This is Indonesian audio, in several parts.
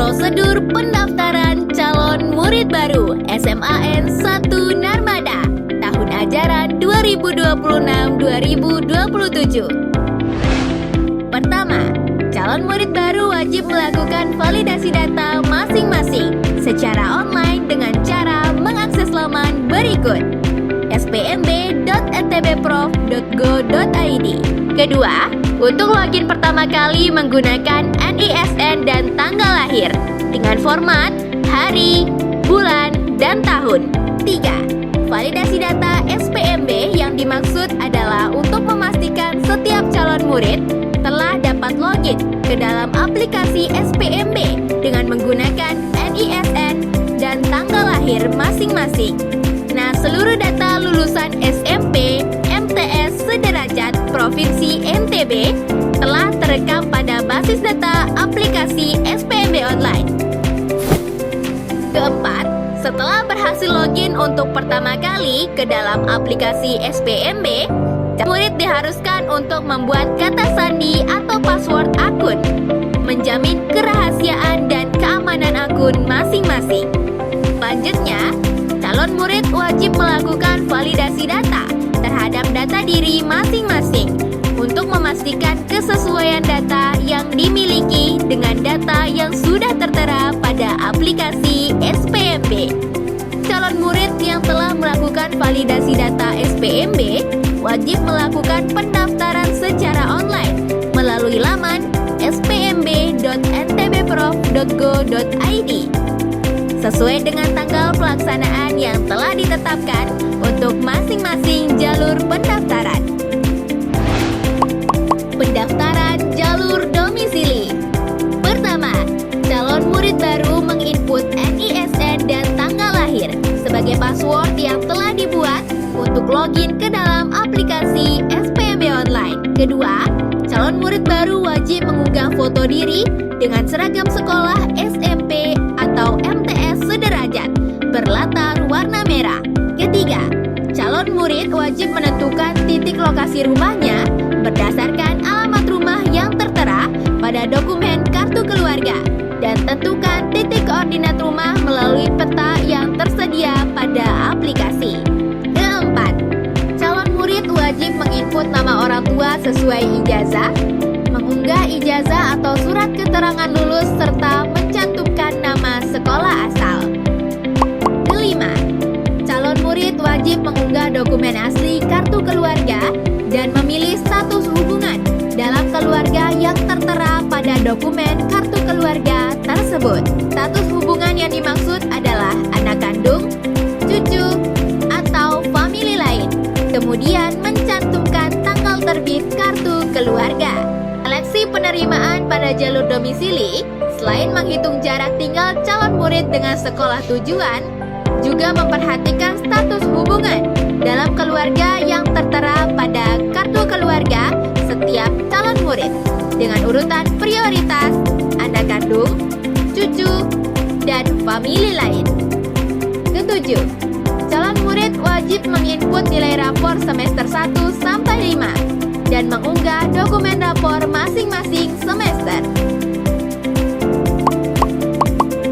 Prosedur pendaftaran calon murid baru SMAN 1 Narmada tahun ajaran 2026-2027. Pertama, calon murid baru wajib melakukan validasi data masing-masing secara online dengan cara mengakses laman berikut: spmb.ntbprof.go.id. Kedua, untuk login pertama kali menggunakan NISN dan tanggal lahir dengan format hari, bulan, dan tahun. 3. Validasi data SPMB yang dimaksud adalah untuk memastikan setiap calon murid telah dapat login ke dalam aplikasi SPMB dengan menggunakan NISN dan tanggal lahir masing-masing. Nah, seluruh data lulusan SMP, MTS sederajat Provinsi NTB telah terekam pada basis data aplikasi SPMB online. Keempat, setelah berhasil login untuk pertama kali ke dalam aplikasi SPMB, murid diharuskan untuk membuat kata sandi atau password akun, menjamin kerahasiaan dan keamanan akun masing-masing. Selanjutnya, calon murid wajib melakukan validasi data terhadap data diri masing-masing untuk memastikan kesesuaian data yang dimiliki dengan data yang sudah tertera pada aplikasi SPMB. Calon murid yang telah melakukan validasi data SPMB wajib melakukan pendaftaran secara online melalui laman spmb.ntbprof.go.id sesuai dengan tanggal pelaksanaan yang telah ditetapkan untuk masing-masing jalur pendaftaran. Pendaftaran jalur domisili. Pertama, calon murid baru menginput NISN dan tanggal lahir sebagai password yang telah dibuat untuk login ke dalam aplikasi SPMB online. Kedua, calon murid baru wajib mengunggah foto diri dengan seragam sekolah SMP atau MTS sederajat berlatar warna merah. Ketiga, calon murid wajib menentukan titik lokasi rumahnya berdasarkan alamat rumah yang tertera pada dokumen kartu keluarga dan tentukan titik koordinat rumah melalui peta yang tersedia pada aplikasi. Keempat, calon murid wajib menginput nama orang tua sesuai ijazah, mengunggah ijazah atau surat keterangan lulus serta mencantumkan nama sekolah asal. Kelima, calon murid wajib mengunggah dokumen asli kartu keluarga dan memilih status hubungan dalam keluarga yang tertera pada dokumen kartu keluarga tersebut. Status hubungan yang dimaksud adalah anak kandung, cucu, atau famili lain. Kemudian mencantumkan tanggal terbit kartu keluarga. Seleksi penerimaan pada jalur domisili, selain menghitung jarak tinggal calon murid dengan sekolah tujuan, juga memperhatikan status hubungan dalam keluarga yang tertera pada kartu keluarga setiap calon murid dengan urutan prioritas anak kandung, cucu, dan famili lain. Ketujuh, calon murid wajib menginput nilai rapor semester 1 sampai 5 dan mengunggah dokumen rapor masing-masing semester.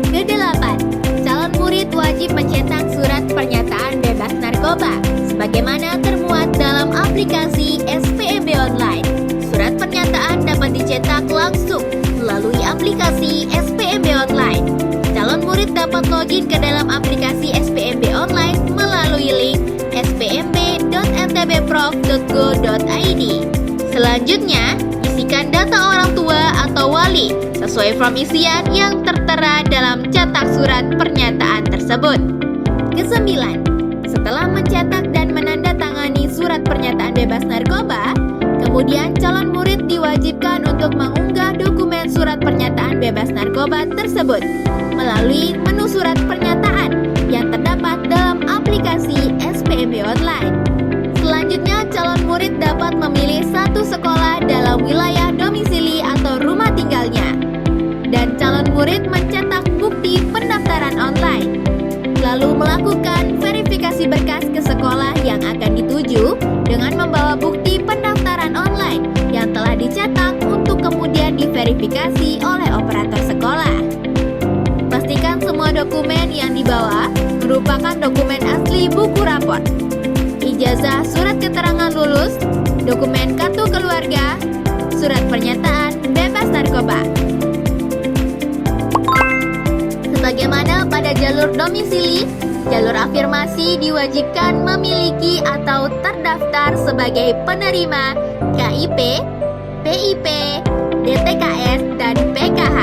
Kedelapan, calon murid wajib mencetak surat pernyataan bebas narkoba sebagaimana termuat dalam aplikasi SPMB online. Surat pernyataan dapat dicetak langsung melalui aplikasi SPMB online. Calon murid dapat login ke dalam aplikasi SPMB online melalui link spmb.ntbprof.go.id. Selanjutnya, isikan data orang tua atau wali sesuai form isian yang tertera dalam cetak surat pernyataan tersebut. Kesembilan, setelah mencetak dan menandatangani surat pernyataan bebas narkoba, kemudian calon murid diwajibkan untuk mengunggah dokumen surat pernyataan bebas narkoba tersebut melalui menu surat pernyataan yang terdapat dalam aplikasi SPMB online. Selanjutnya, calon murid dapat memilih satu sekolah dalam wilayah domisili atau rumah tinggalnya. Dan calon murid mencetak bukti pendaftaran online, lalu melakukan verifikasi berkas ke sekolah yang akan dituju dengan membawa bukti pendaftaran online yang telah dicetak untuk kemudian diverifikasi oleh operator sekolah. di bawah merupakan dokumen asli buku rapor, ijazah surat keterangan lulus, dokumen kartu keluarga, surat pernyataan bebas narkoba. Sebagaimana pada jalur domisili, jalur afirmasi diwajibkan memiliki atau terdaftar sebagai penerima KIP, PIP, DTKS, dan PKH.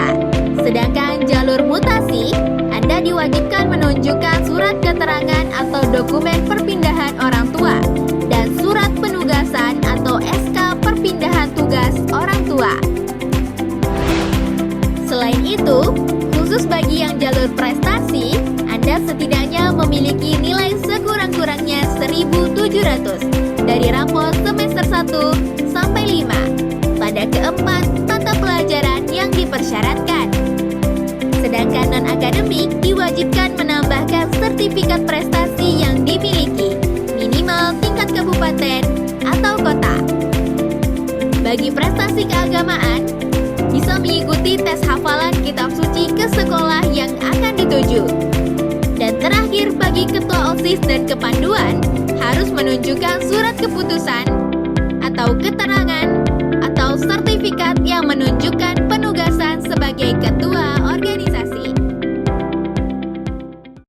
Sedangkan jalur mutasi, Anda diwajibkan menunjukkan surat keterangan atau dokumen perpindahan orang tua dan surat penugasan atau SK perpindahan tugas orang tua. Selain itu, khusus bagi yang jalur prestasi, Anda setidaknya memiliki nilai sekurang-kurangnya 1.700 dari rapor semester 1 sampai 5 pada keempat mata pelajaran yang dipersyaratkan. Sedangkan non-akademik diwajibkan menambahkan sertifikat prestasi yang dimiliki, minimal tingkat kabupaten atau kota. Bagi prestasi keagamaan, bisa mengikuti tes hafalan kitab suci ke sekolah yang akan dituju. Dan terakhir, bagi ketua OSIS dan kepanduan, harus menunjukkan surat keputusan atau keterangan atau sertifikat yang menunjukkan